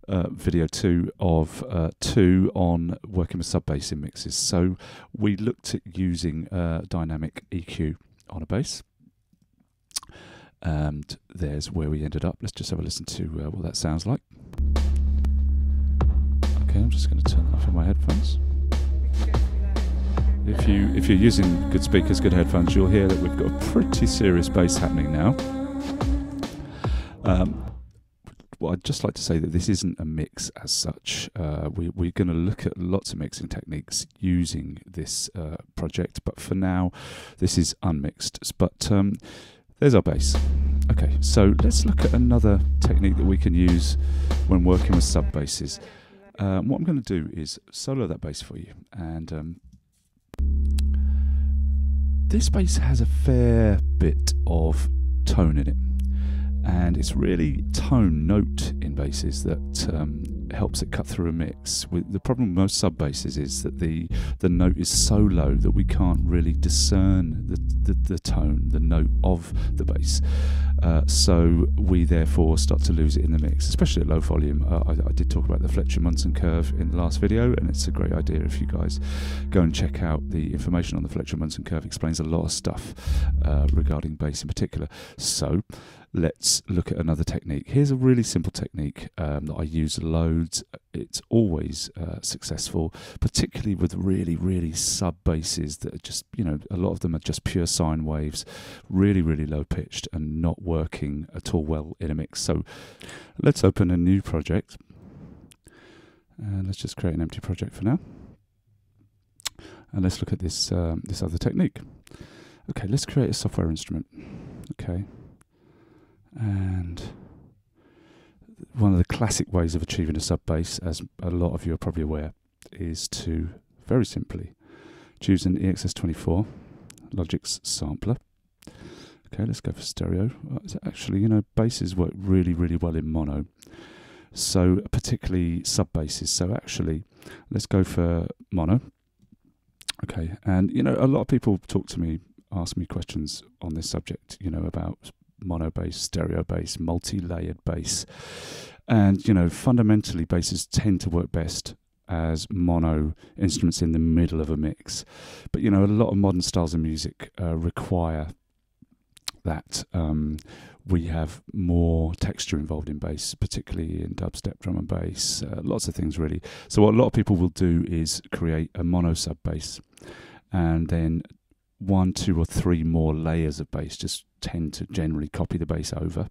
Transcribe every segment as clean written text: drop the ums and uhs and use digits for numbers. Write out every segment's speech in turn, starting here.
video 2 of 2 on working with sub bass in mixes. So we looked at using dynamic EQ on a bass, and there's where we ended up. Let's just have a listen to what that sounds like. Okay, I'm just going to turn that off in my headphones. If you're using good speakers, good headphones, you'll hear that we've got a pretty serious bass happening now. Well, I'd just like to say that this isn't a mix as such. We're going to look at lots of mixing techniques using this project, but for now, this is unmixed. But there's our bass. Okay, so let's look at another technique that we can use when working with sub basses. What I'm going to do is solo that bass for you, and this bass has a fair bit of tone in it. And it's really tone, note in basses that helps it cut through a mix. The problem with most sub basses is that the note is so low that we can't really discern the tone, the note of the bass. So we therefore start to lose it in the mix, especially at low volume. I did talk about the Fletcher-Munson curve in the last video, and it's a great idea if you guys go and check out the information on the Fletcher-Munson curve. It explains a lot of stuff regarding bass in particular. So let's look at another technique. Here's a really simple technique that I use loads. It's always successful, particularly with really, really sub basses that are just, a lot of them are just pure sine waves, really, really low pitched and not working at all well in a mix. So let's open a new project and let's just create an empty project for now. And let's look at this this other technique. Okay, let's create a software instrument. Okay. And one of the classic ways of achieving a sub bass, as a lot of you are probably aware, is to very simply choose an EXS24 Logic's sampler. Okay, let's go for stereo. Actually, basses work really, really well in mono, so particularly sub basses. So actually, let's go for mono. Okay, and a lot of people talk to me, ask me questions on this subject, about mono bass, stereo bass, multi-layered bass, and fundamentally basses tend to work best as mono instruments in the middle of a mix. But a lot of modern styles of music require that we have more texture involved in bass, particularly in dubstep, drum and bass, lots of things really. So what a lot of people will do is create a mono sub bass, and then 1, 2 or 3 more layers of bass just tend to generally copy the bass over.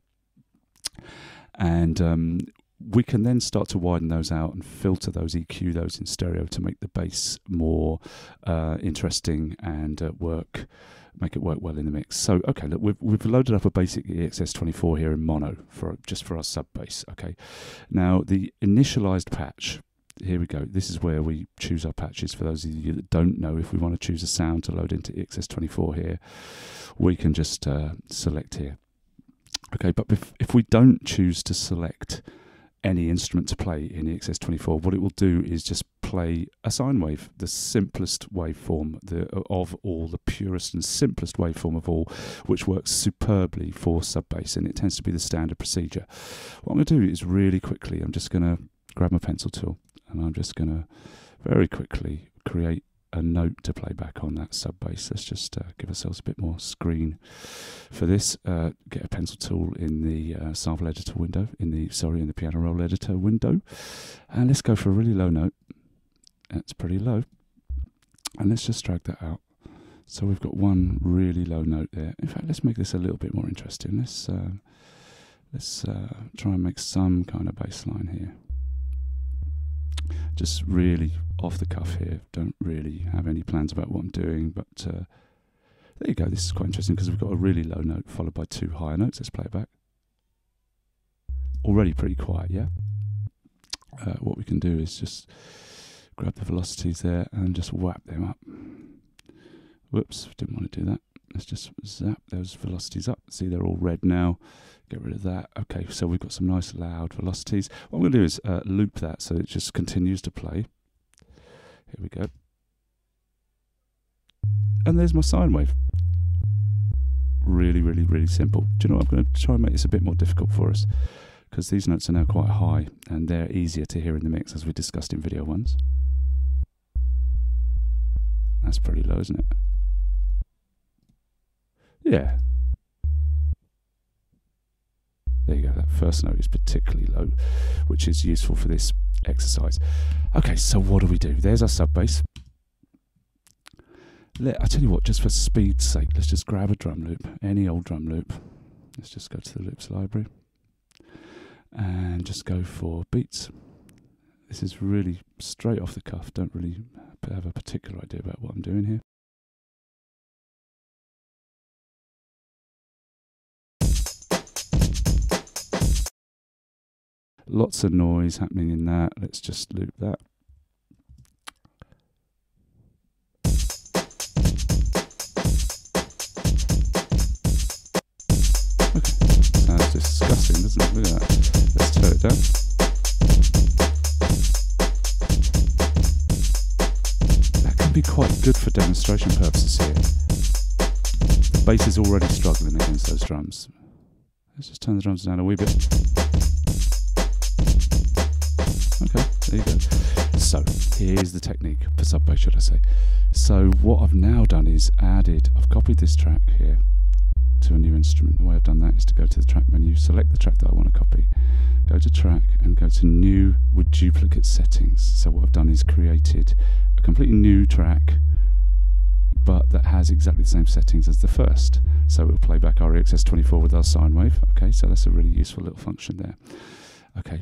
And we can then start to widen those out and filter those, EQ those in stereo to make the bass more interesting and make it work well in the mix. So, okay, look, we've loaded up a basic EXS24 here in mono just for our sub bass. Okay, now the initialized patch. Here we go. This is where we choose our patches. For those of you that don't know, if we want to choose a sound to load into EXS24 here, we can just select here. Okay, but if we don't choose to select any instrument to play in EXS24, what it will do is just play a sine wave, the simplest waveform of all, the purest and simplest waveform of all, which works superbly for sub bass, and it tends to be the standard procedure. What I'm going to do is really quickly, I'm just going to grab my pencil tool, and I'm just going to very quickly create a note to play back on that sub bass. Let's just give ourselves a bit more screen for this. Get a pencil tool in the sample editor window, in the piano roll editor window, and let's go for a really low note. That's pretty low, and let's just drag that out. So we've got one really low note there. In fact, let's make this a little bit more interesting. Let's try and make some kind of bass line here. Just really off the cuff here. Don't really have any plans about what I'm doing, but there you go. This is quite interesting because we've got a really low note followed by 2 higher notes. Let's play it back. Already pretty quiet, yeah? What we can do is just grab the velocities there and just whap them up. Whoops, didn't want to do that. Let's just zap those velocities up. See, they're all red now. Get rid of that. Okay, so we've got some nice loud velocities. What I'm going to do is loop that so it just continues to play. Here we go. And there's my sine wave. Really, really, really simple. Do you know what? I'm going to try and make this a bit more difficult for us. because these notes are now quite high and they're easier to hear in the mix, as we discussed in video 1s. That's pretty low, isn't it? Yeah. There you go, that first note is particularly low, which is useful for this exercise. Okay, so what do? There's our sub bass. I tell you what, just for speed's sake, let's just grab a drum loop, any old drum loop. Let's just go to the loops library and just go for beats. This is really straight off the cuff, don't really have a particular idea about what I'm doing here. Lots of noise happening in that. Let's just loop that. Okay, sounds disgusting, doesn't it? Look at that. Let's turn it down. That can be quite good for demonstration purposes here. The bass is already struggling against those drums. Let's just turn the drums down a wee bit. Okay, there you go. So, here's the technique for sub bass, should I say. So, what I've now done is I've copied this track here to a new instrument. The way I've done that is to go to the track menu, select the track that I want to copy, go to track and go to new with duplicate settings. So, what I've done is created a completely new track, but that has exactly the same settings as the first. So, it'll play back our EXS24 with our sine wave. Okay, so that's a really useful little function there. Okay.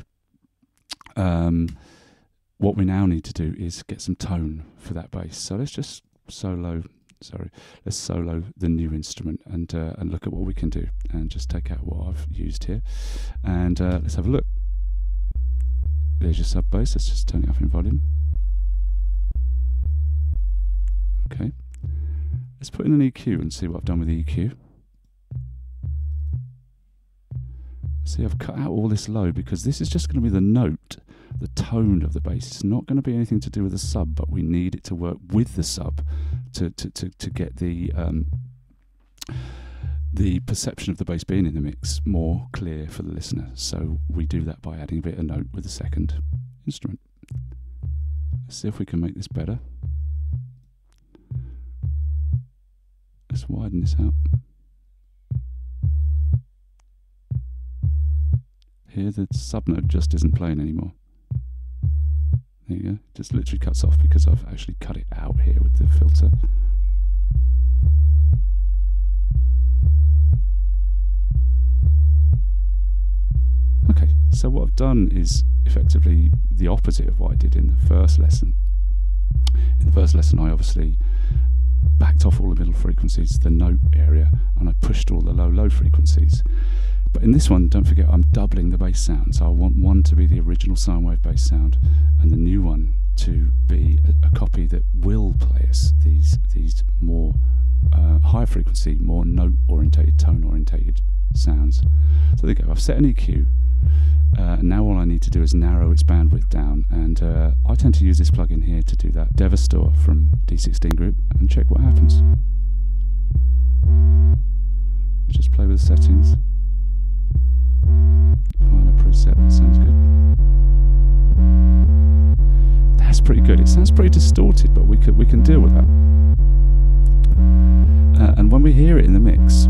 What we now need to do is get some tone for that bass. So let's just solo the new instrument and look at what we can do, and just take out what I've used here, and let's have a look. There's your sub bass. Let's just turn it up in volume. Okay, let's put in an EQ and see what I've done with the EQ. See, I've cut out all this low because this is just going to be the note, the tone of the bass. It's not going to be anything to do with the sub, but we need it to work with the sub to get the perception of the bass being in the mix more clear for the listener. So we do that by adding a bit of note with the second instrument. Let's see if we can make this better. Let's widen this out. Here the subnote just isn't playing anymore. There you go, just literally cuts off because I've actually cut it out here with the filter. Okay, so what I've done is effectively the opposite of what I did in the first lesson. In the first lesson I obviously backed off all the middle frequencies, the note area, and I pushed all the low frequencies. But in this one, don't forget, I'm doubling the bass sound. So I want one to be the original sine wave bass sound, and the new one to be a copy that will play us these more higher frequency, more note orientated, tone orientated sounds. So there you go. I've set an EQ. Now all I need to do is narrow its bandwidth down, and I tend to use this plugin here to do that. Devastor from D16 Group, and check what happens. Just play with the settings. Find a preset that sounds good. That's pretty good. It sounds pretty distorted, but we can deal with that. And when we hear it in the mix,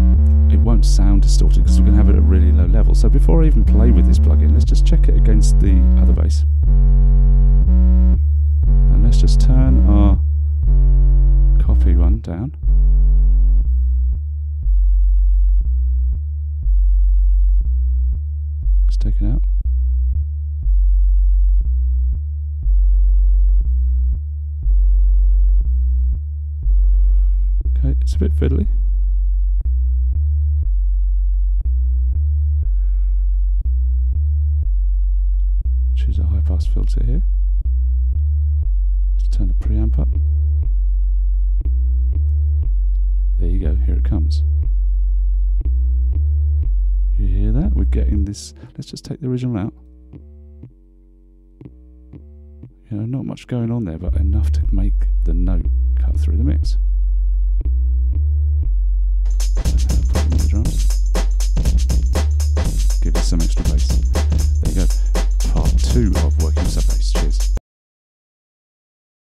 it won't sound distorted because we're going to have it at a really low level. So before I even play with this plugin, let's just check it against the other bass. And let's just turn our copy one down. Let's take it out. Okay, it's a bit fiddly. Choose a high pass filter here. Let's turn the preamp up. There you go, here it comes. You hear that? We're getting this. Let's just take the original out. You know, not much going on there, but enough to make the note cut through the mix. Put in the drums. Give it some extra bass. you go. Part 2 of